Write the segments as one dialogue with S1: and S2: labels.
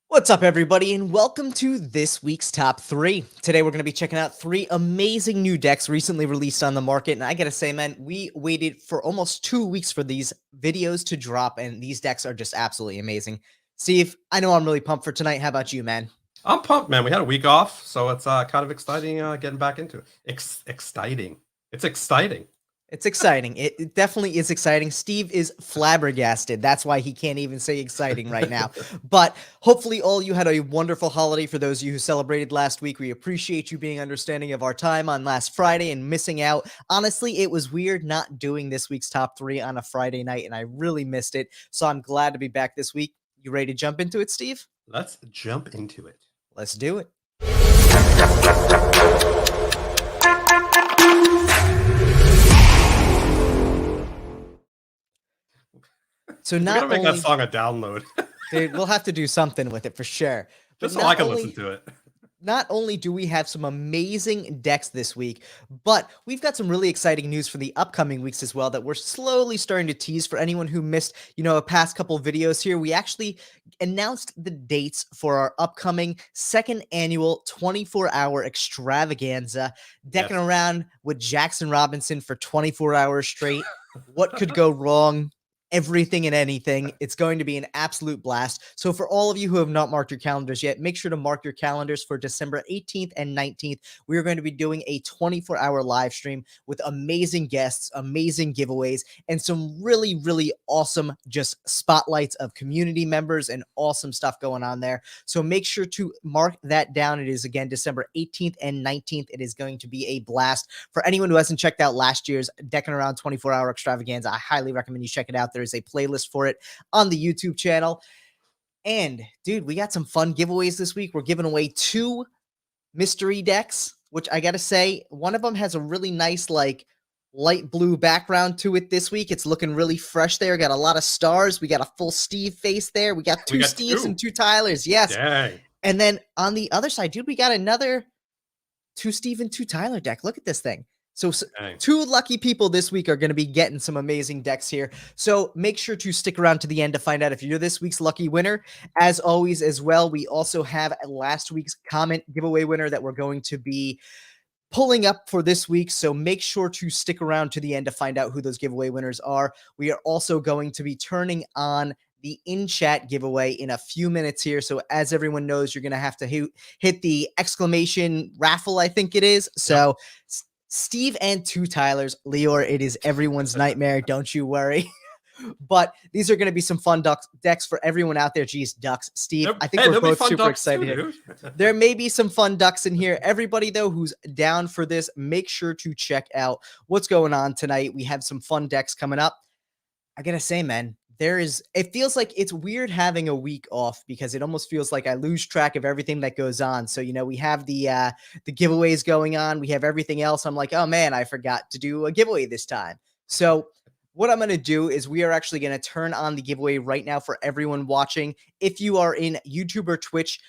S1: What's up, everybody, and welcome to this week's top three. Today, we're going to be checking out three amazing new decks recently released on the market. And I got to say, man, we waited for almost 2 weeks for these videos to drop, and these decks are just absolutely amazing. Steve, I know I'm really pumped for tonight. How about you, man?
S2: I'm pumped, man. We had a week off, so it's kind of exciting getting back into it. Exciting. It's exciting.
S1: It's exciting. It definitely is exciting. Steve is flabbergasted. That's why he can't even say exciting right now. But hopefully, all you had a wonderful holiday. For those of you who celebrated last week, we appreciate you being understanding of our time on last Friday and missing out. Honestly, it was weird not doing this week's top three on a Friday night, and I really missed it. So I'm glad to be back this week. You ready to jump into it, Steve?
S2: Let's jump into it.
S1: Let's do it. So
S2: We
S1: not
S2: gotta make
S1: only,
S2: that song a download,
S1: dude, we'll have to do something with it for sure. But
S2: just so I
S1: not
S2: can
S1: only
S2: listen to it.
S1: not only do we have some amazing decks this week, but we've got some really exciting news for the upcoming weeks as well that we're slowly starting to tease for anyone who missed, a past couple videos here. We actually announced the dates for our upcoming second annual 24-hour extravaganza, decking
S2: Yes.
S1: around with Jackson Robinson for 24 hours straight. What could go wrong? Everything and anything. It's going to be an absolute blast. So for all of you who have not marked your calendars yet, make sure to mark your calendars for December 18th and 19th. We are going to be doing a 24-hour live stream with amazing guests, amazing giveaways, and some really, really awesome just spotlights of community members and awesome stuff going on there. So make sure to mark that down. It is, again, December 18th and 19th. It is going to be a blast. For anyone who hasn't checked out last year's Deckin Around 24-hour extravaganza, I highly recommend you check it out. There is a playlist for it on the YouTube channel. And dude, we got some fun giveaways this week. We're giving away 2 mystery decks, which I gotta say, one of them has a really nice, like, light blue background to it this week. It's looking really fresh there. Got a lot of stars. We got a full Steve face there. We got
S2: We
S1: 2
S2: got
S1: Steves and
S2: 2.
S1: 2 Tylers. Yes.
S2: Dang.
S1: And then on the other side, dude, we got another 2 Steve and 2 Tyler deck. Look at this thing. So
S2: Dang.
S1: 2 lucky people this week are going to be getting some amazing decks here. So make sure to stick around to the end to find out if you're this week's lucky winner. As always, as well, we also have last week's comment giveaway winner that we're going to be pulling up for this week. So make sure to stick around to the end to find out who those giveaway winners are. We are also going to be turning on the in-chat giveaway in a few minutes here. So as everyone knows, you're going to have to hit the exclamation raffle, I think it is. So Steve and 2 Tylers, Leor, it is everyone's nightmare. Don't you worry. But these are going to be some fun decks for everyone out there. Geez, ducks. Steve, I think we're both super excited here. There may be some fun ducks in here. Everybody, though, who's down for this, make sure to check out what's going on tonight. We have some fun decks coming up. I got to say, man, it feels like it's weird having a week off because it almost feels like I lose track of everything that goes on. So, we have the giveaways going on. We have everything else. I'm like, oh man, I forgot to do a giveaway this time. So what I'm going to do is we are actually going to turn on the giveaway right now for everyone watching. If you are in YouTube or Twitch,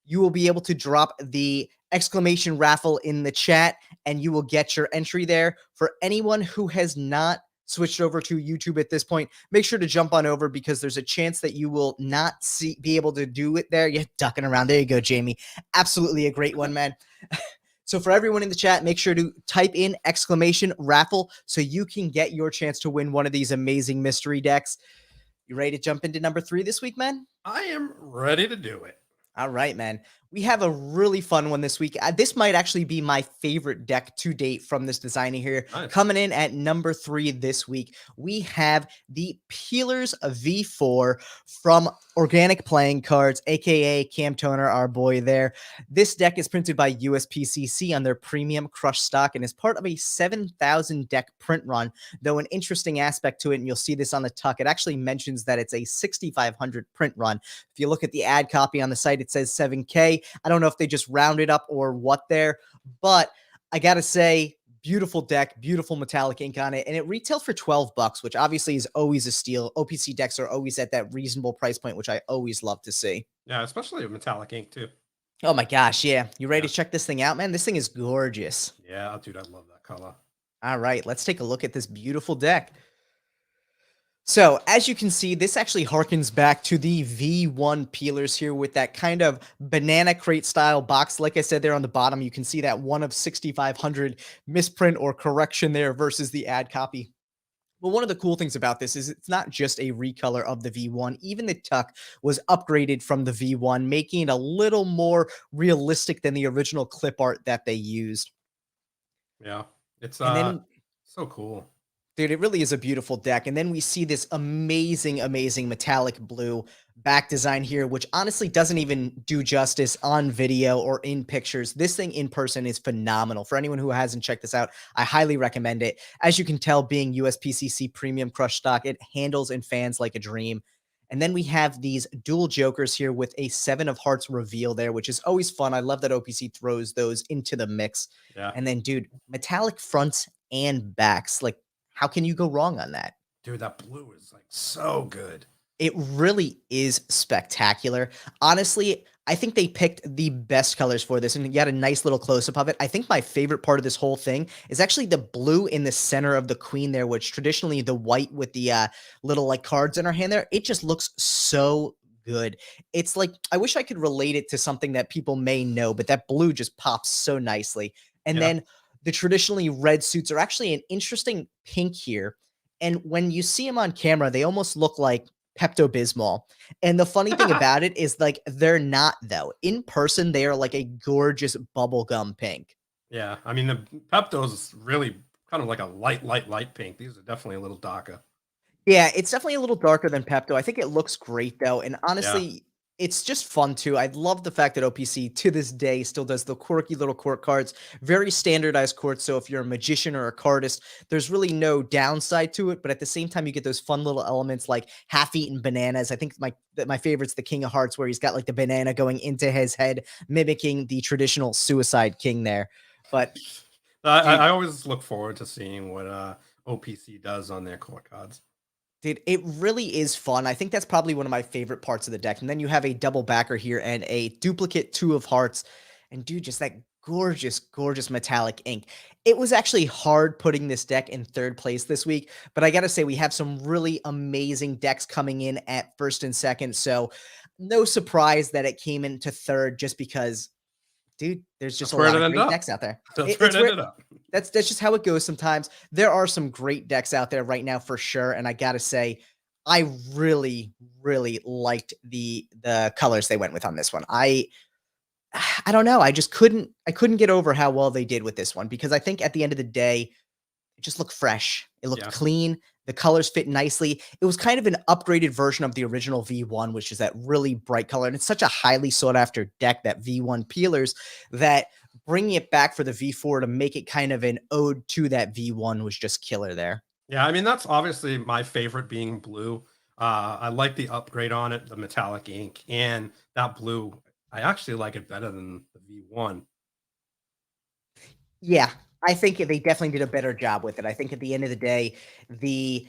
S1: you will be able to drop the exclamation raffle in the chat and you will get your entry there. For anyone who has not switched over to YouTube at this point, make sure to jump on over because there's a chance that you will not be able to do it there. You're ducking around. There you go, Jamie. Absolutely a great one, man. So for everyone in the chat, make sure to type in exclamation raffle so you can get your chance to win one of these amazing mystery decks. You ready to jump into number 3 this week, man?
S2: I am ready to do it.
S1: All right, man. We have a really fun one this week. This might actually be my favorite deck to date from this designer here.
S2: Nice.
S1: Coming in at number 3 this week, we have the Peelers V4 from Organic Playing Cards, aka Cam Toner, our boy there. This deck is printed by USPCC on their premium crush stock and is part of a 7,000 deck print run. Though an interesting aspect to it, and you'll see this on the tuck, it actually mentions that it's a 6,500 print run. If you look at the ad copy on the site, it says 7K. I don't know if they just rounded up or what there, but I gotta say, beautiful deck, beautiful metallic ink on it, and it retailed for $12, which obviously is always a steal. OPC decks are always at that reasonable price point, which I always love to see.
S2: Yeah, especially with metallic ink too.
S1: Oh my gosh, yeah. You ready to check this thing out, man? This thing is gorgeous.
S2: Yeah, dude, I love that color.
S1: All right, let's take a look at this beautiful deck. So, as you can see, this actually harkens back to the V1 peelers here with that kind of banana crate style box. Like I said there on the bottom, you can see that one of 6,500 misprint or correction there versus the ad copy. But one of the cool things about this is it's not just a recolor of the V1. Even the tuck was upgraded from the V1, making it a little more realistic than the original clip art that they used.
S2: Yeah, it's
S1: And then
S2: so cool.
S1: Dude, it really is a beautiful deck. And then we see this amazing, amazing metallic blue back design here, which honestly doesn't even do justice on video or in pictures. This thing in person is phenomenal. For anyone who hasn't checked this out, I highly recommend it. As you can tell, being USPCC premium crush stock, it handles and fans like a dream. And then we have these dual jokers here with a 7 of Hearts reveal there, which is always fun. I love that OPC throws those into the mix.
S2: Yeah,
S1: And then, dude, metallic fronts and backs. Like, how can you go wrong on that?
S2: dude, that blue is like so good.
S1: It really is spectacular. Honestly, I think they picked the best colors for this, and you got a nice little close-up of it. I think my favorite part of this whole thing is actually the blue in the center of the queen there, which traditionally the white with the little like cards in her hand there, it just looks so good. It's like I wish I could relate it to something that people may know, but that blue just pops so nicely. And
S2: Yeah.
S1: then the traditionally red suits are actually an interesting pink here. And when you see them on camera, they almost look like Pepto-Bismol. And the funny thing about it is, like, they're not, though. In person, they are like a gorgeous bubblegum pink.
S2: Yeah, I mean the Pepto's really kind of like a light pink. These are definitely a little darker.
S1: Yeah, it's definitely a little darker than Pepto. I think it looks great, though, and
S2: Yeah,
S1: honestly, it's just fun, too. I love the fact that OPC, to this day, still does the quirky little court cards, very standardized courts, so if you're a magician or a cardist, there's really no downside to it, but at the same time, you get those fun little elements like half-eaten bananas. I think my favorite's the King of Hearts, where he's got, like, the banana going into his head, mimicking the traditional Suicide King there, but
S2: I
S1: dude,
S2: always look forward to seeing what OPC does on their court cards.
S1: dude, it really is fun. I think that's probably one of my favorite parts of the deck. And then you have a double backer here and a duplicate 2 of Hearts. And dude, just that gorgeous, gorgeous metallic ink. It was actually hard putting this deck in third place this week, but I gotta say, we have some really amazing decks coming in at first and second. So no surprise that it came into third just because, dude, there's just
S2: That's
S1: a
S2: where it
S1: lot of
S2: ended
S1: great
S2: up.
S1: decks out there.
S2: That's where
S1: It's
S2: it
S1: where
S2: ended up.
S1: that's just how it goes sometimes. There are some great decks out there right now for sure, and I gotta say, I really, really liked the colors they went with on this one. I don't know. I couldn't get over how well they did with this one because I think at the end of the day, it just looked fresh. It looked
S2: Yeah,
S1: clean. The colors fit nicely. It was kind of an upgraded version of the original V1, which is that really bright color. And it's such a highly sought after deck, that V1 peelers, that bringing it back for the V4 to make it kind of an ode to that V1 was just killer there.
S2: yeah. I mean that's obviously my favorite being blue. I like the upgrade on it, the metallic ink, and that blue. I actually like it better than the V1.
S1: Yeah, I think they definitely did a better job with it. I think at the end of the day, the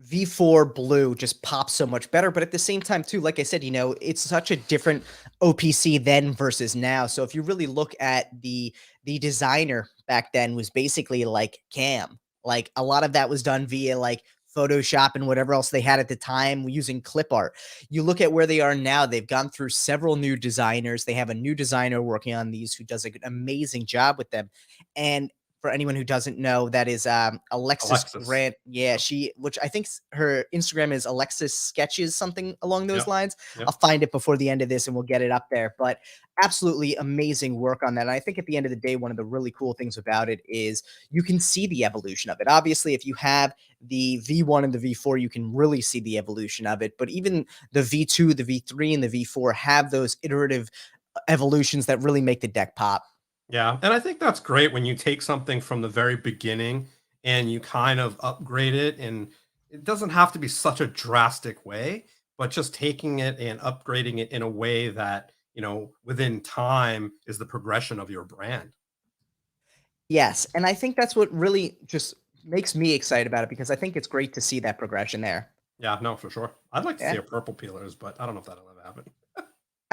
S1: V4 blue just pops so much better. But at the same time, too, like I said, it's such a different OPC then versus now. So if you really look at the designer back then was basically like Cam. Like a lot of that was done via like Photoshop and whatever else they had at the time using clip art. You look at where they are now, they've gone through several new designers. They have a new designer working on these who does an amazing job with them. And for anyone who doesn't know, that is Alexis
S2: Alexis.
S1: Grant. Yeah,
S2: Yep.
S1: she, which I think her Instagram is Alexis Sketches, something along those
S2: Yep.
S1: lines. I'll
S2: Yep.
S1: find it before the end of this and we'll get it up there. But absolutely amazing work on that. And I think at the end of the day, one of the really cool things about it is you can see the evolution of it. Obviously, if you have the V1 and the V4, you can really see the evolution of it. But even the V2, the V3, and the V4 have those iterative evolutions that really make the deck pop.
S2: Yeah, and I think that's great when you take something from the very beginning and you kind of upgrade it, and it doesn't have to be such a drastic way, but just taking it and upgrading it in a way that, within time is the progression of your brand.
S1: Yes, and I think that's what really just makes me excited about it because I think it's great to see that progression there.
S2: Yeah, no, for sure. I'd like to see
S1: Yeah.
S2: a purple peelers, but I don't know if that'll ever happen.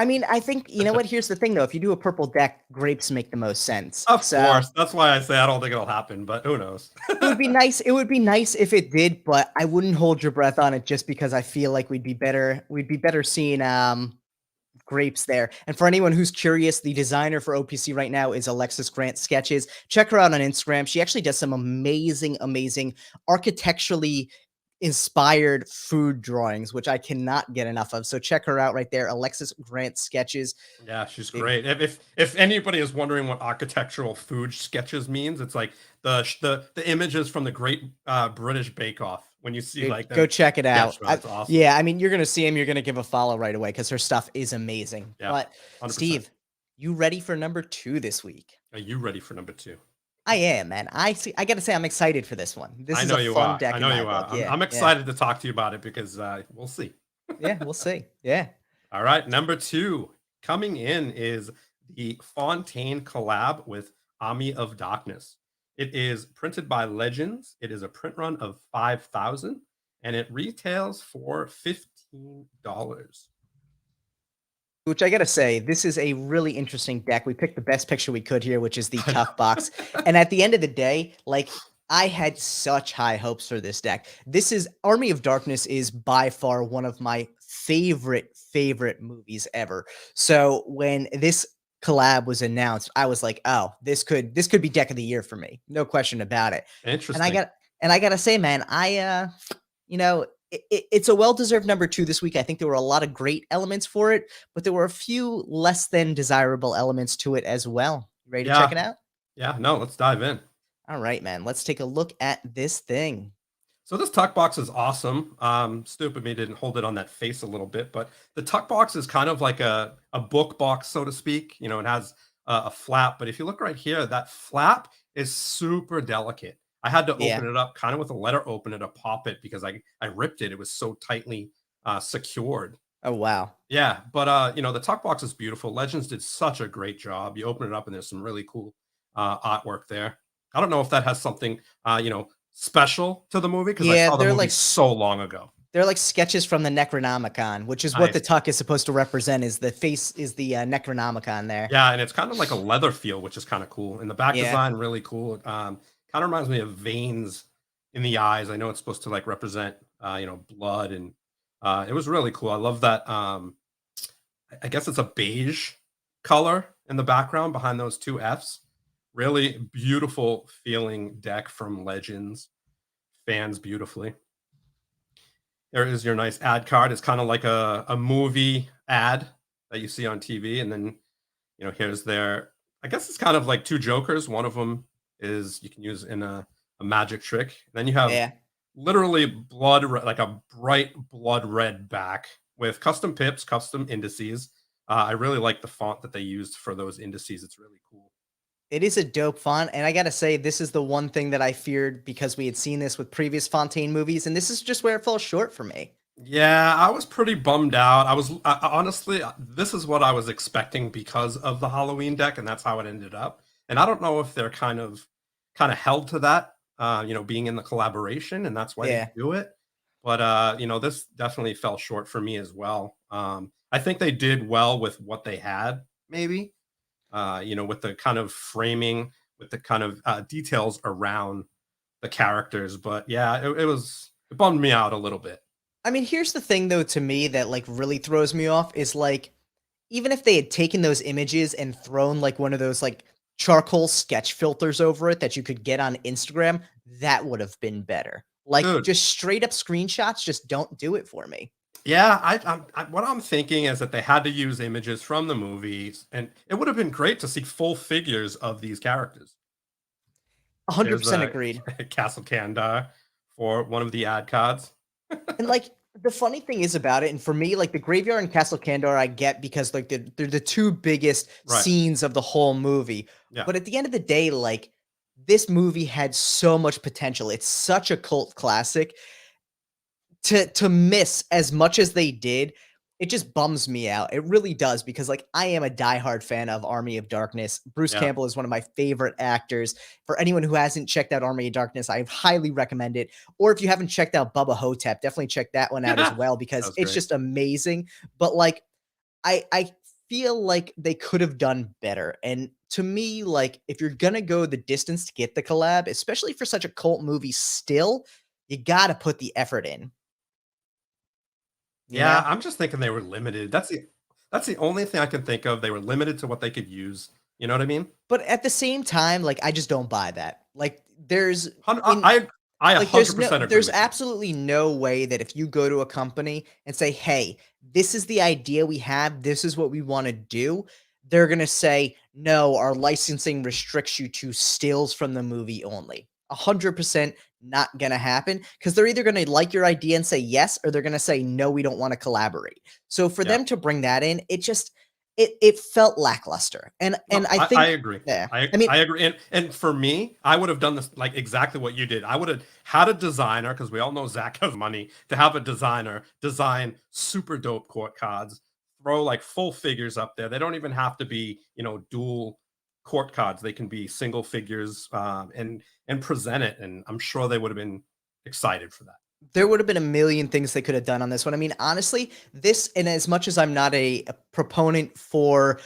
S1: I mean, I think you know what? Here's the thing, though. If you do a purple deck, grapes make the most sense.
S2: Of
S1: So
S2: course, that's why I say I don't think it'll happen, but who knows?
S1: it would be nice. It would be nice if it did, but I wouldn't hold your breath on it just because I feel like we'd be better. We'd be better seeing grapes there. And for anyone who's curious, the designer for OPC right now is Alexis Grant Sketches. Check her out on Instagram. She actually does some amazing, amazing architecturally inspired food drawings, which I cannot get enough of. So check her out right there, Alexis Grant Sketches.
S2: Yeah, she's
S1: Big
S2: great. If anybody is wondering what architectural food sketches means, it's like the images from the Great British Bake Off when you see
S1: Dude,
S2: like
S1: go
S2: them
S1: check it out.
S2: sketch. That's awesome.
S1: Yeah, I mean, you're gonna see him. You're gonna give a follow right away because her stuff is amazing.
S2: Yeah,
S1: But
S2: 100%.
S1: Steve, you ready for number 2 this week?
S2: Are you ready for number two?
S1: I am, man. I see. I gotta say, I'm excited for this one. This
S2: I
S1: is
S2: know
S1: a
S2: you
S1: fun
S2: are.
S1: deck
S2: I
S1: in
S2: know
S1: my
S2: you are.
S1: book.
S2: I'm,
S1: Yeah,
S2: I'm
S1: yeah,
S2: excited to talk to you about it because we'll see.
S1: yeah. We'll see. Yeah.
S2: All right, number two coming in is the Fontaine collab with Army of Darkness. It is printed by Legends. It is a print run of 5,000 and it retails for $15.
S1: Which I gotta say, this is a really interesting deck. We picked the best picture we could here, which is the
S2: I
S1: tough box. And at the end of the day, like I had such high hopes for this deck. This is Army of Darkness is by far one of my favorite movies ever. So when this collab was announced, I was like, oh, this could be deck of the year for me. No question about it. And I
S2: Interesting.
S1: got and I gotta say, man, you know, it's a well-deserved number 2 this week. I think there were a lot of great elements for it, but there were a few less than desirable elements to it as well. You ready to check
S2: Yeah.
S1: it out?
S2: Yeah. No, let's dive in.
S1: All right, man. Let's take a look at this thing.
S2: So this tuck box is awesome. Stupid me didn't hold it on that face a little bit, but the tuck box is kind of like a book box, so to speak. You know, it has a flap, but if you look right here, that flap is super delicate. I had to
S1: Yeah.
S2: open it up kind of with a letter opener to pop it because I ripped it. It was so tightly secured.
S1: Oh, wow.
S2: Yeah, but the tuck box is beautiful. Legends did such a great job. You open it up and there's some really cool artwork there. I don't know if that has something special to the movie because I
S1: Yeah,
S2: saw the movie so long ago.
S1: they're like sketches from the Necronomicon, which is what the
S2: Nice.
S1: tuck is supposed to represent. Is the face is the Necronomicon there?
S2: Yeah, and it's kind of like a leather feel, which is kind of cool. And the back
S1: Yeah.
S2: design really cool. Kind of reminds me of veins in the eyes. I know it's supposed to like represent blood, and it was really cool. I love that. I guess it's a beige color in the background behind those two Fs. Really beautiful feeling deck from Legends. Fans beautifully. There is your nice ad card. It's kind of like a movie ad that you see on TV. And then, here's their, I guess it's kind of like two jokers. One of them is you can use in a magic trick. And then you have
S1: Yeah.
S2: literally blood, like a bright blood red back with custom pips, custom indices. I really like the font that they used for those indices. It's really cool.
S1: It is a dope font, and I gotta say, this is the one thing that I feared because we had seen this with previous Fontaine movies, and this is just where it falls short for me.
S2: Yeah, I was pretty bummed out. Honestly, this is what I was expecting because of the Halloween deck, and that's how it ended up. And I don't know if they're kind of held to that, being in the collaboration, and that's why they
S1: Yeah.
S2: do it. But this definitely fell short for me as well. I think they did well with what they had, maybe. With the kind of framing, with the kind of details around the characters. But yeah, it bummed me out a little bit.
S1: I mean, here's the thing though to me that like really throws me off is like even if they had taken those images and thrown like one of those like charcoal sketch filters over it that you could get on Instagram, that would have been better. Like
S2: Dude,
S1: just straight up screenshots just don't do it for me.
S2: yeah, what I'm thinking is that they had to use images from the movies, and it would have been great to see full figures of these characters. There's
S1: 100% agreed.
S2: Castle Kandar for one of the ad cards.
S1: And like the funny thing is about it, and for me, like the graveyard and Castle Kandar, I get because like they're the two biggest
S2: Right.
S1: scenes of the whole movie.
S2: Yeah.
S1: But at the end of the day, like this movie had so much potential. It's such a cult classic. To miss as much as they did, it just bums me out. It really does because like I am a diehard fan of Army of Darkness. Bruce
S2: Yeah.
S1: Campbell is one of my favorite actors. For anyone who hasn't checked out Army of Darkness, I highly recommend it. Or if you haven't checked out Bubba Hotep, definitely check that one out as well
S2: That
S1: because
S2: was
S1: it's
S2: great.
S1: just amazing. But like I feel like they could have done better. And to me, like, if you're gonna go the distance to get the collab, especially for such a cult movie still, you gotta put the effort in, you
S2: Yeah,
S1: know?
S2: I'm just thinking they were limited. That's the only thing I can think of. They were limited to what they could use. You know what I mean?
S1: But at the same time, like, I just don't buy that. Like, there's
S2: Hun-
S1: in
S2: I
S1: like, there's no
S2: 100% agree
S1: there's
S2: with you.
S1: absolutely no way that if you go to a company and say, "Hey, this is the idea we have, this is what we wanna do," they're gonna say, "No, our licensing restricts you to stills from the movie only." 100% not gonna happen because 'cause they're either gonna like your idea and say yes, or they're gonna say, "No, we don't wanna collaborate." So for
S2: Yeah.
S1: them to bring that in, it felt lackluster, and
S2: No,
S1: I
S2: I
S1: think
S2: agree.
S1: yeah.
S2: I
S1: I mean,
S2: I agree. And for me, I would have done this like exactly what you did. I would have had a designer because we all know Zach has money to have a designer design super dope court cards, throw like full figures up there. They don't even have to be, dual court cards. They can be single figures, and present it. And I'm sure they would have been excited for that.
S1: there would have been a million things they could have done on this one. I mean, honestly, this, and as much as I'm not a proponent for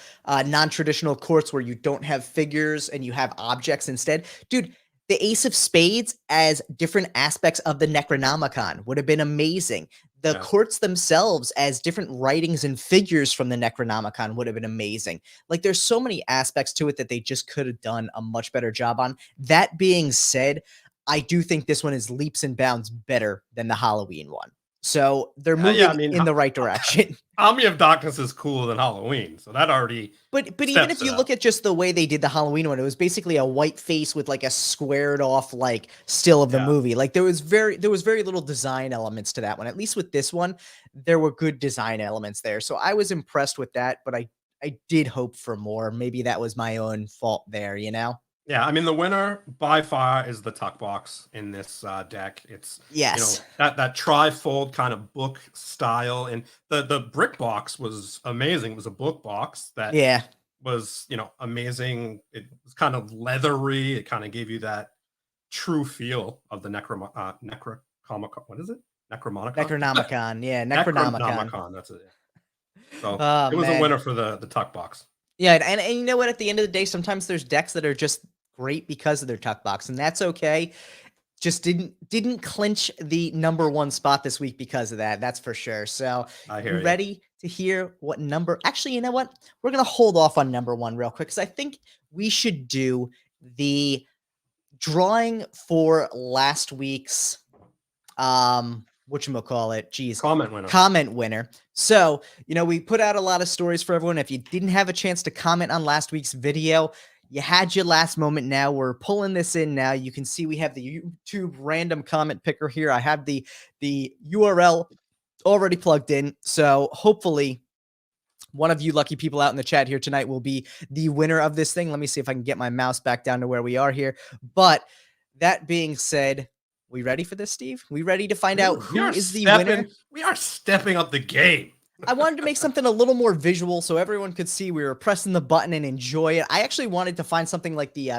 S1: non-traditional courts where you don't have figures and you have objects instead, dude, the Ace of Spades as different aspects of the Necronomicon would have been amazing. The
S2: Yeah.
S1: courts themselves as different writings and figures from the Necronomicon would have been amazing. Like, there's so many aspects to it that they just could have done a much better job on. That being said, I do think this one is leaps and bounds better than the Halloween one. So they're
S2: Yeah. I
S1: moving
S2: mean,
S1: in the right direction.
S2: Army of Darkness is cooler than Halloween, so that already
S1: But even
S2: steps
S1: if
S2: it
S1: you
S2: up.
S1: look at just the way they did the Halloween one, it was basically a white face with like a squared off like still of the
S2: Yeah.
S1: movie. Like there was very little design elements to that one. At least with this one, there were good design elements there. So I was impressed with that, but I did hope for more. Maybe that was my own fault there, you know?
S2: Yeah, I mean the winner by far is the tuck box in this deck. It's
S1: Yes.
S2: that tri-fold kind of book style, and the brick box was amazing. It was a book box that
S1: Yeah.
S2: was amazing. It was kind of leathery. It kind of gave you that true feel of the necrocomic. What is it? Necromonicon.
S1: Necronomicon. Yeah, Necronomicon.
S2: Necronomicon. That's it. So
S1: Oh
S2: it was a
S1: man.
S2: winner for the tuck box.
S1: Yeah, and you know what? At the end of the day, sometimes there's decks that are just great because of their tuck box, and that's okay. Just didn't clinch the number one spot this week because of that. That's for sure. So
S2: I
S1: you
S2: hear you.
S1: ready to hear what number? Actually, you know what? We're gonna hold off on number one real quick because I think we should do the drawing for last week's whatchamacallit, geez,
S2: Comment winner.
S1: comment winner. So, we put out a lot of stories for everyone. If you didn't have a chance to comment on last week's video, you had your last moment. Now we're pulling this in. Now you can see we have the YouTube random comment picker here. I have the URL already plugged in. So hopefully one of you lucky people out in the chat here tonight will be the winner of this thing. Let me see if I can get my mouse back down to where we are here. But that being said, we ready for this, Steve? We ready to find out who is the winner?
S2: We are stepping up the game.
S1: I wanted to make something a little more visual so everyone could see we were pressing the button and enjoy it. I actually wanted to find something like the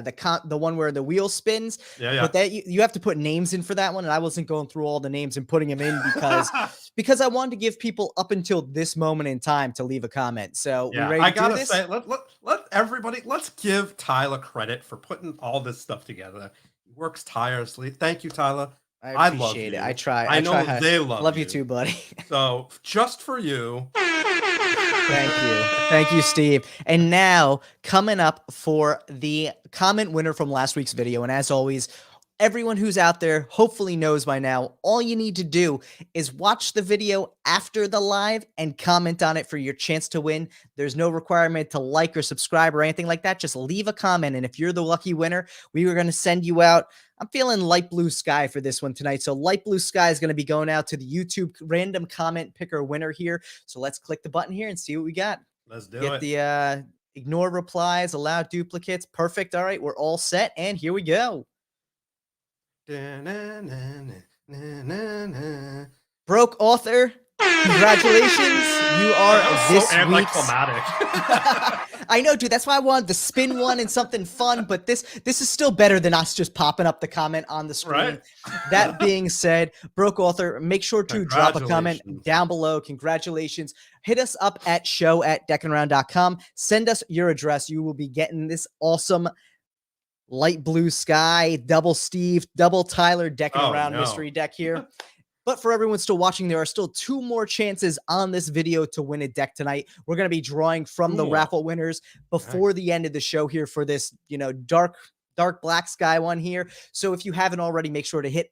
S1: one where the wheel spins,
S2: Yeah.
S1: but that you have to put names in for that one, and I wasn't going through all the names and putting them in because I wanted to give people up until this moment in time to leave a comment. So
S2: Yeah,
S1: we ready
S2: I
S1: to do
S2: gotta
S1: this?
S2: say, let everybody, let's give Tyler credit for putting all this stuff together. He works tirelessly. Thank you, Tyler.
S1: I
S2: I love
S1: appreciate it.
S2: you.
S1: I try.
S2: I
S1: I try
S2: know
S1: hard.
S2: they love
S1: Love you
S2: you.
S1: too, buddy.
S2: So just for you.
S1: Thank you. Thank you, Steve. And now coming up for the comment winner from last week's video. And as always, everyone who's out there hopefully knows by now, all you need to do is watch the video after the live and comment on it for your chance to win. There's no requirement to like or subscribe or anything like that. Just leave a comment. And if you're the lucky winner, we were going to send you out. I'm feeling light blue sky for this one tonight. So light blue sky is going to be going out to the YouTube random comment picker winner here. So let's click the button here and see what we got.
S2: Let's do
S1: Get
S2: it.
S1: the ignore replies, allow duplicates. Perfect. All right, we're all set. And here we go. Broke author, congratulations. You are
S2: That was
S1: this
S2: so
S1: week's.
S2: anticlimactic.
S1: I know, dude. That's why I wanted the spin one and something fun. But this is still better than us just popping up the comment on the screen.
S2: Right?
S1: That being said, Broke Author, make sure to drop a comment
S2: Congratulations.
S1: down below. Congratulations. Hit us up at show@deckingaround.com. Send us your address. You will be getting this awesome light blue sky, double Steve, double Tyler Deckin
S2: Oh
S1: Around
S2: no.
S1: mystery deck here. But for everyone still watching, there are still 2 more chances on this video to win a deck tonight. We're going to be drawing from the
S2: Cool.
S1: raffle winners before the end of the show here for this, dark black sky one here. So if you haven't already, make sure to hit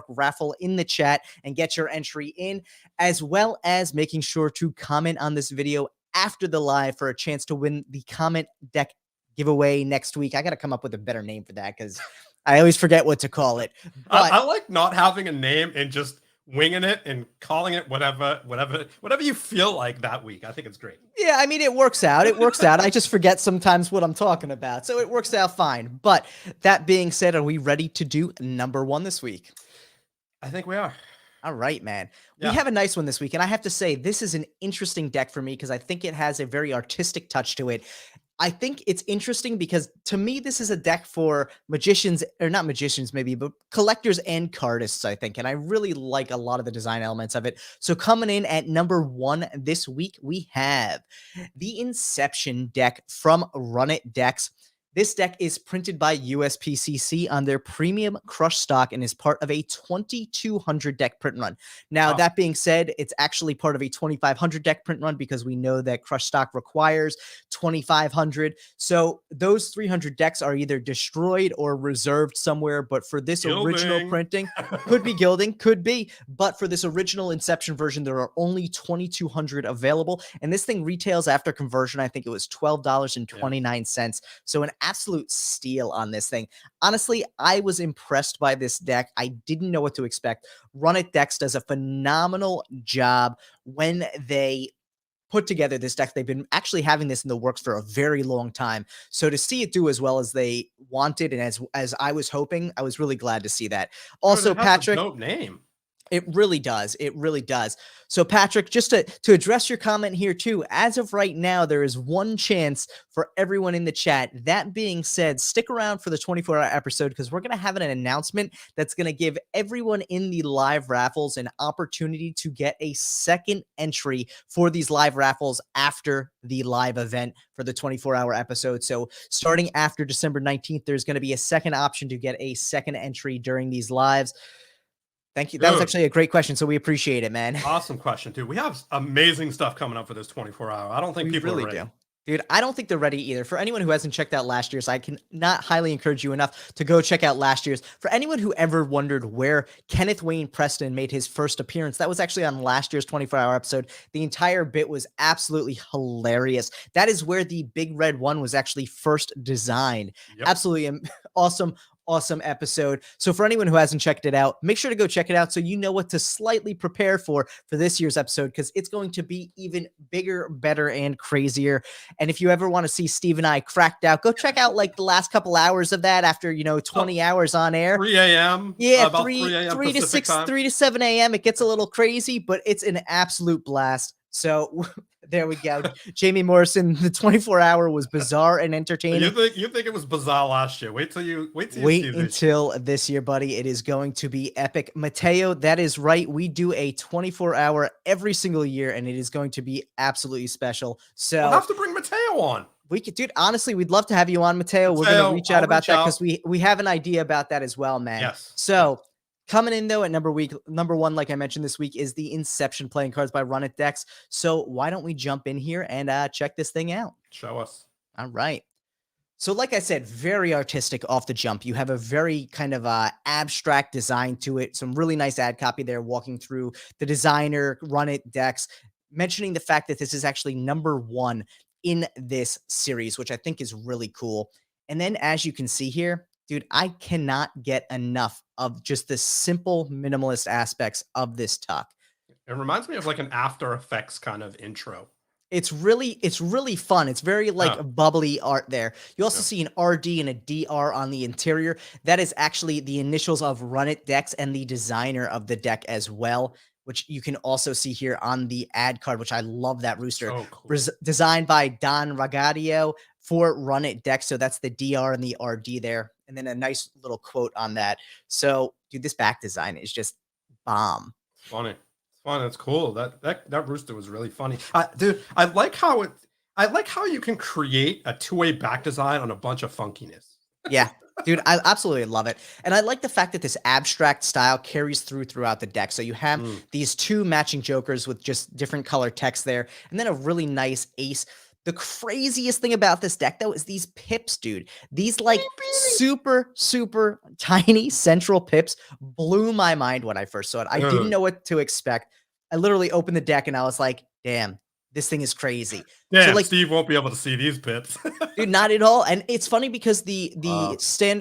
S1: !raffle in the chat and get your entry in, as well as making sure to comment on this video after the live for a chance to win the comment deck giveaway next week. I got to come up with a better name for that because I always forget what to call it. But
S2: I like not having a name and just winging it and calling it whatever you feel like that week. I think it's great.
S1: yeah, I mean, it works out. It works out. I just forget sometimes what I'm talking about. So it works out fine. But that being said, are we ready to do number 1 this week?
S2: I think we are.
S1: All right, man.
S2: Yeah.
S1: We have a nice one this week. And I have to say, this is an interesting deck for me because I think it has a very artistic touch to it. I think it's interesting because to me, this is a deck for magicians, or not magicians maybe, but collectors and cardists, I think. And I really like a lot of the design elements of it. So coming in at number 1 this week, we have the Inception deck from Run It Decks. This deck is printed by USPCC on their premium crush stock and is part of a 2,200 deck print run. Now,
S2: Wow.
S1: that being said, it's actually part of a 2,500 deck print run because we know that crush stock requires 2,500. So those 300 decks are either destroyed or reserved somewhere. But for this original
S2: Gilding.
S1: printing, could be gilding, could be. But for this original Inception version, there are only 2,200 available. And this thing retails after conversion, I think it was $12.29. So an absolute steal on this thing. Honestly, I was impressed by this deck. I didn't know what to expect. Run It Decks does a phenomenal job when they put together this deck. They've been actually having this in the works for a very long time. So to see it do as well as they wanted and as I was hoping, I was really glad to see that. Also,
S2: Dude, it has
S1: Patrick,
S2: a dope name.
S1: it really does. It really does. So, Patrick, just to address your comment here, too, as of right now, there is one chance for everyone in the chat. That being said, stick around for the 24-hour episode because we're going to have an announcement that's going to give everyone in the live raffles an opportunity to get a second entry for these live raffles after the live event for the 24-hour episode. So, starting after December 19th, there's going to be a second option to get a second entry during these lives. Thank you. That was actually a great question, so we appreciate it, man.
S2: Awesome question, dude. We have amazing stuff coming up for this 24-hour. I don't think people
S1: really
S2: are ready.
S1: do. Dude, I don't think they're ready either. For anyone who hasn't checked out last year's, I cannot highly encourage you enough to go check out last year's. For anyone who ever wondered where Kenneth Wayne Preston made his first appearance, that was actually on last year's 24-hour episode. The entire bit was absolutely hilarious. That is where the Big Red One was actually first designed.
S2: Yep.
S1: Absolutely awesome episode. So for anyone who hasn't checked it out, make sure to go check it out so you know what to slightly prepare for this year's episode because it's going to be even bigger, better, and crazier. And if you ever want to see Steve and I cracked out, go check out like the last couple hours of that after, 20 hours on air.
S2: 3 a.m.
S1: Yeah,
S2: about
S1: 3
S2: a.m.
S1: to
S2: Pacific
S1: 6,
S2: time.
S1: 3 to 7 a.m. It gets a little crazy, but it's an absolute blast. So there we go. Jamie Morrison, the 24-hour was bizarre and entertaining.
S2: You think it was bizarre last year? Wait
S1: until this year, buddy. It is going to be epic. Mateo, that is right. We do a 24-hour every single year, and it is going to be absolutely special. So
S2: we'll have to bring Mateo on.
S1: We could, dude. Honestly, we'd love to have you on, Mateo. We're going to reach out about that because we have an idea about that as well, man.
S2: Yes.
S1: So. Coming in, though, at number 1, like I mentioned this week, is the Inception playing cards by Run It Decks. So why don't we jump in here and check this thing out?
S2: Show us.
S1: All right. So like I said, very artistic off the jump. You have a very kind of abstract design to it. Some really nice ad copy there walking through the designer, Run It Decks, mentioning the fact that this is actually number 1 in this series, which I think is really cool. And then as you can see here, dude, I cannot get enough of just the simple minimalist aspects of this tuck.
S2: It reminds me of like an After Effects kind of intro.
S1: It's really fun. It's very bubbly art there. You also see an RD and a DR on the interior. That is actually the initials of Run It Decks and the designer of the deck as well. which you can also see here on the ad card, which I love that rooster.
S2: So cool.
S1: Designed by Don Ragadio for Run It deck. So that's the DR and the RD there. And then a nice little quote on that. So, dude, this back design is just bomb.
S2: It's funny. It's fun. It's cool. That rooster was really funny. Dude, I like how you can create a two-way back design on a bunch of funkiness.
S1: Yeah, dude, I absolutely love it. And I like the fact that this abstract style carries throughout the deck. So you have
S2: Mm.
S1: these two matching jokers with just different color text there, and then a really nice ace. The craziest thing about this deck, though, is these pips, dude. These like super, super tiny central pips blew my mind when I first saw it. I didn't know what to expect. I literally opened the deck and I was like, damn, this thing is crazy. So
S2: Damn,
S1: like
S2: Steve won't be able to see these pips.
S1: dude, not at all. And it's funny because the
S2: Wow.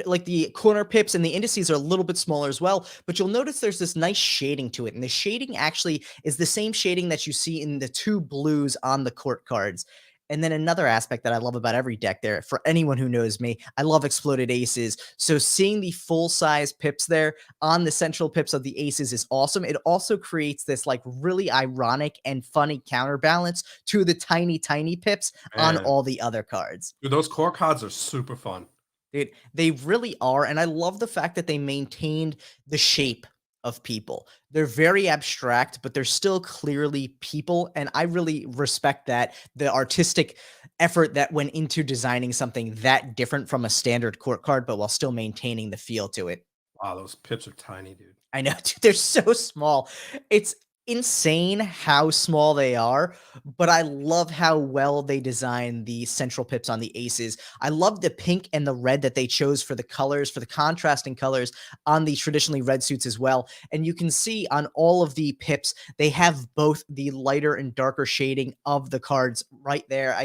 S1: like the corner pips and the indices are a little bit smaller as well, but you'll notice there's this nice shading to it. And the shading actually is the same shading that you see in the two blues on the court cards. And then another aspect that I love about every deck there, for anyone who knows me, I love exploded aces. So seeing the full size pips there on the central pips of the aces is awesome. It also creates this like really ironic and funny counterbalance to the tiny, tiny pips on
S2: Man.
S1: all the other cards.
S2: Dude, those core cards are super fun.
S1: Dude, they really are. And I love the fact that they maintained the shape of people. They're very abstract, but they're still clearly people. And I really respect that the artistic effort that went into designing something that different from a standard court card, but while still maintaining the feel to it.
S2: Wow, those pips are tiny, dude.
S1: I know, dude, they're so small. It's insane how small they are, but I love how well they design the central pips on the aces. I love the pink and the red that they chose for the colors, for the contrasting colors on the traditionally red suits as well. And you can see on all of the pips, they have both the lighter and darker shading of the cards right there.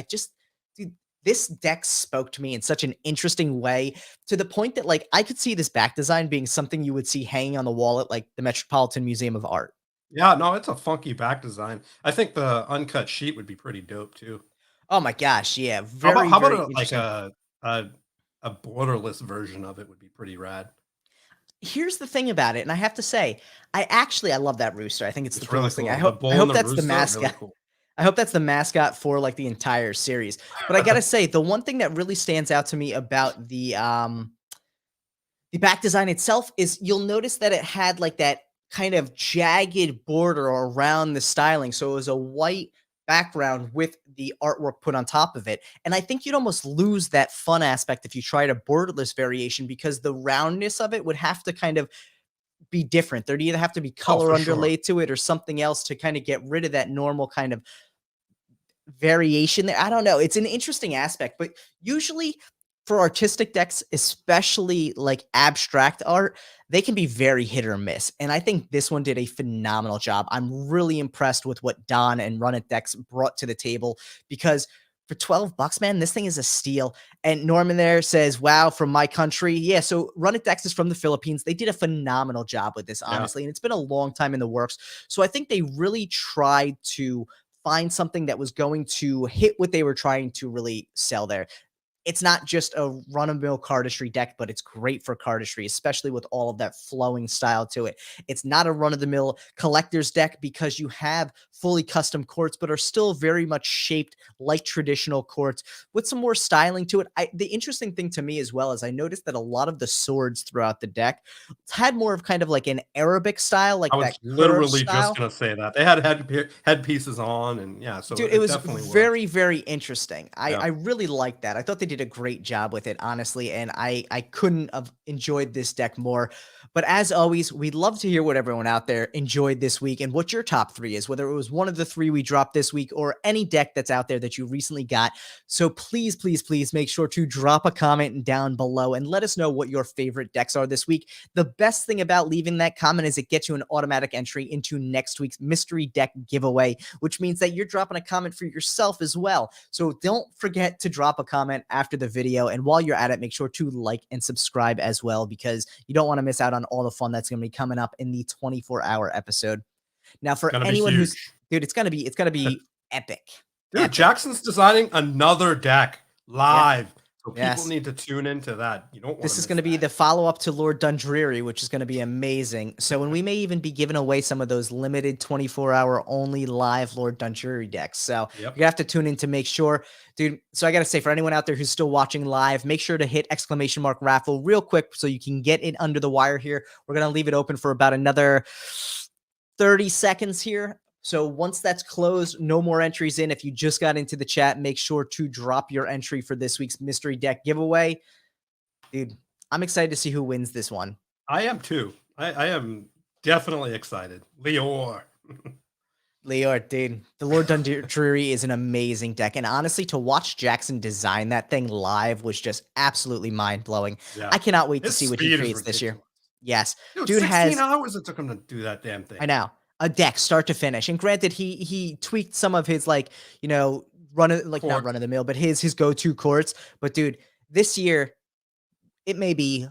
S1: Dude, this deck spoke to me in such an interesting way to the point that like I could see this back design being something you would see hanging on the wall at like the Metropolitan Museum of Art.
S2: Yeah, no, it's a funky back design. I think the uncut sheet would be pretty dope too.
S1: Oh my gosh, yeah, very,
S2: How about
S1: very
S2: like
S1: interesting.
S2: a a borderless version of it would be pretty rad.
S1: Here's the thing about it, and I have to say, I love that rooster. I think it's the
S2: It's really
S1: coolest thing.
S2: cool. The
S1: I
S2: bull and
S1: hope
S2: the
S1: that's the
S2: rooster, really
S1: mascot.
S2: cool.
S1: I hope that's the mascot for like the entire series. But I gotta say, the one thing that really stands out to me about the back design itself is you'll notice that it had like that kind of jagged border around the styling. So it was a white background with the artwork put on top of it. And I think you'd almost lose that fun aspect if you tried a borderless variation because the roundness of it would have to kind of be different. There'd either have to be
S2: Oh,
S1: color
S2: for sure.
S1: underlay to it or something else to kind of get rid of that normal kind of variation there. I don't know. It's an interesting aspect, but usually for artistic decks, especially like abstract art, they can be very hit or miss. And I think this one did a phenomenal job. I'm really impressed with what Don and Run It decks brought to the table because for 12 bucks, man, this thing is a steal. And Norman there says, wow, from my country. Yeah, so Run It decks is from the Philippines. They did a phenomenal job with this,
S2: Yeah.
S1: honestly. And it's been a long time in the works. So I think they really tried to find something that was going to hit what they were trying to really sell there. It's not just a run-of-the-mill cardistry deck, but it's great for cardistry, especially with all of that flowing style to it. It's not a run-of-the-mill collector's deck because you have fully custom courts, but are still very much shaped like traditional courts with some more styling to it. The interesting thing to me as well is I noticed that a lot of the swords throughout the deck had more of kind of like an Arabic style,
S2: I
S1: like that
S2: was
S1: curved
S2: literally just
S1: style.
S2: gonna say that. They had headpieces on and yeah, so
S1: Dude, it
S2: it
S1: was
S2: definitely works.
S1: very, very interesting. I
S2: Yeah.
S1: really liked that. I thought they did a great job with it, honestly, and I couldn't have enjoyed this deck more. But as always, we'd love to hear what everyone out there enjoyed this week and what your top three is, whether it was one of the three we dropped this week or any deck that's out there that you recently got. So please, please, please make sure to drop a comment down below and let us know what your favorite decks are this week. The best thing about leaving that comment is it gets you an automatic entry into next week's mystery deck giveaway, which means that you're dropping a comment for yourself as well. So don't forget to drop a comment after the video. And while you're at it, make sure to like and subscribe as well, because you don't want to miss out on all the fun that's going to be coming up in the 24-hour episode. Now, for
S2: Gonna be
S1: anyone who's,
S2: huge.
S1: dude, it's gonna be epic.
S2: Dude,
S1: Epic.
S2: Jackson's designing another deck
S1: Yeah.
S2: live. So people
S1: Yes.
S2: need to tune into that. You don't want to
S1: This is
S2: miss
S1: going to be
S2: that.
S1: the follow-up to Lord Dundreary, which is going to be amazing. So, and we may even be giving away some of those limited 24-hour only live Lord Dundreary decks. So you're
S2: Yep.
S1: gonna have to tune in to make sure, dude. So I gotta say, for anyone out there who's still watching live, make sure to hit ! raffle real quick so you can get it under the wire here. We're gonna leave it open for about another 30 seconds here. So once that's closed, no more entries in. If you just got into the chat, make sure to drop your entry for this week's mystery deck giveaway. Dude, I'm excited to see who wins this one.
S2: I am too. I am definitely excited. Leor.
S1: Leor, dude, the Lord Dundreary is an amazing deck. And honestly, to watch Jackson design that thing live was just absolutely mind-blowing.
S2: Yeah.
S1: I cannot wait to
S2: His
S1: see what he
S2: speed is
S1: creates this year.
S2: ridiculous.
S1: Yes.
S2: Dude,
S1: Dude
S2: 16
S1: has,
S2: hours it took him to do that damn thing.
S1: I know, a deck start to finish. And granted, he tweaked some of his, like, you know, not run of the mill, but his go-to courts. But dude, this year it may be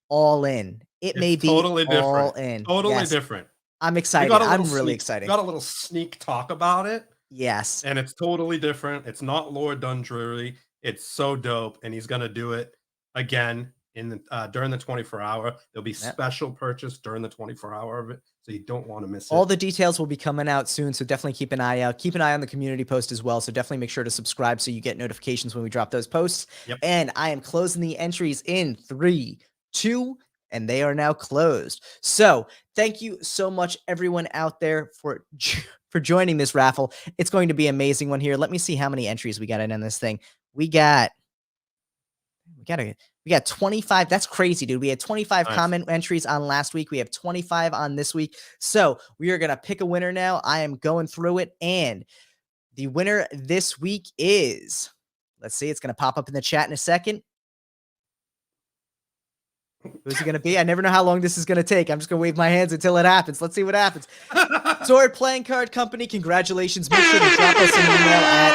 S1: all in. It may
S2: It's
S1: be
S2: totally
S1: all
S2: different.
S1: in.
S2: Totally
S1: Yes.
S2: different.
S1: I'm
S2: We
S1: excited.
S2: got a little
S1: I'm really
S2: sneak,
S1: excited.
S2: got a little sneak talk about it,
S1: Yes.
S2: and it's totally different. It's not Lord Dundreary. It's so dope, and he's gonna do it again in the during the 24-hour. There'll be
S1: Yep.
S2: special purchase during the 24-hour of it, so you don't want to miss
S1: All
S2: it.
S1: the details will be coming out soon, so definitely keep an eye out. Keep an eye on the community post as well, so definitely make sure to subscribe so you get notifications when we drop those posts.
S2: Yep.
S1: And I am closing the entries in 3, 2, and they are now closed. So thank you so much, everyone out there, for joining this raffle. It's going to be an amazing one here. Let me see how many entries we got in on this thing. We got 25. That's crazy, dude. We had 25
S2: Nice.
S1: comment entries on last week. We have 25 on this week. So we are going to pick a winner now. I am going through it. And the winner this week is, let's see, it's going to pop up in the chat in a second. Who's it going to be? I never know how long this is going to take. I'm just going to wave my hands until it happens. Let's see what happens. Sword Playing Card Company, congratulations. Make sure to drop us an email at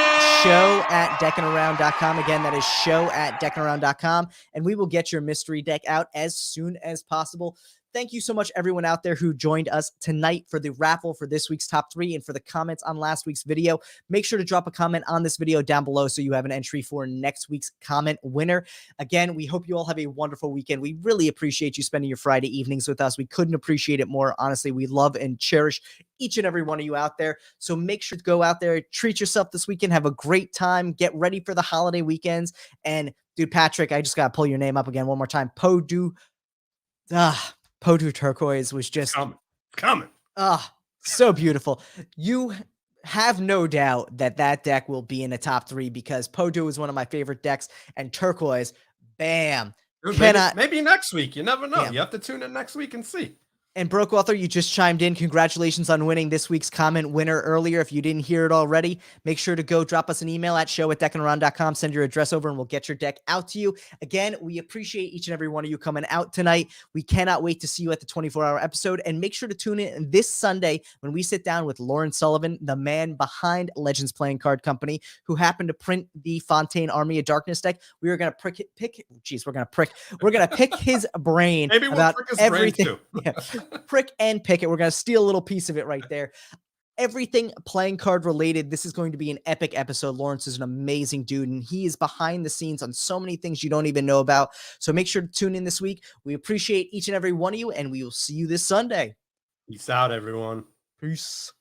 S1: show@deckinaround.com. Again, that is show@deckinaround.com, and we will get your mystery deck out as soon as possible. Thank you so much, everyone out there who joined us tonight for the raffle for this week's top 3 and for the comments on last week's video. Make sure to drop a comment on this video down below so you have an entry for next week's comment winner. Again, we hope you all have a wonderful weekend. We really appreciate you spending your Friday evenings with us. We couldn't appreciate it more. Honestly, we love and cherish each and every one of you out there. So make sure to go out there, treat yourself this weekend, have a great time, get ready for the holiday weekends. And dude, Patrick, I just got to pull your name up again one more time. Podu Turquoise was just
S2: coming.
S1: So beautiful. You have no doubt that that deck will be in the top 3 because Podu is one of my favorite decks, and Turquoise, bam.
S2: Dude, maybe next week. You never know. Yeah. You have to tune in next week and see.
S1: And Broke Author, you just chimed in. Congratulations on winning this week's comment winner earlier. If you didn't hear it already, make sure to go drop us an email at show@deckinaround.com. Send your address over and we'll get your deck out to you. Again, we appreciate each and every one of you coming out tonight. We cannot wait to see you at the 24-hour episode. And make sure to tune in this Sunday when we sit down with Lauren Sullivan, the man behind Legends Playing Card Company, who happened to print the Fontaine Army of Darkness deck. We are going to we're going to pick his brain
S2: Maybe we'll
S1: about
S2: prick his
S1: everything.
S2: Brain too.
S1: Yeah. Prick and pick it. We're going to steal a little piece of it right there. Everything playing card related. This is going to be an epic episode. Lawrence is an amazing dude, and he is behind the scenes on so many things you don't even know about. So make sure to tune in this week. We appreciate each and every one of you, and we will see you this Sunday.
S2: Peace out, everyone.
S1: Peace.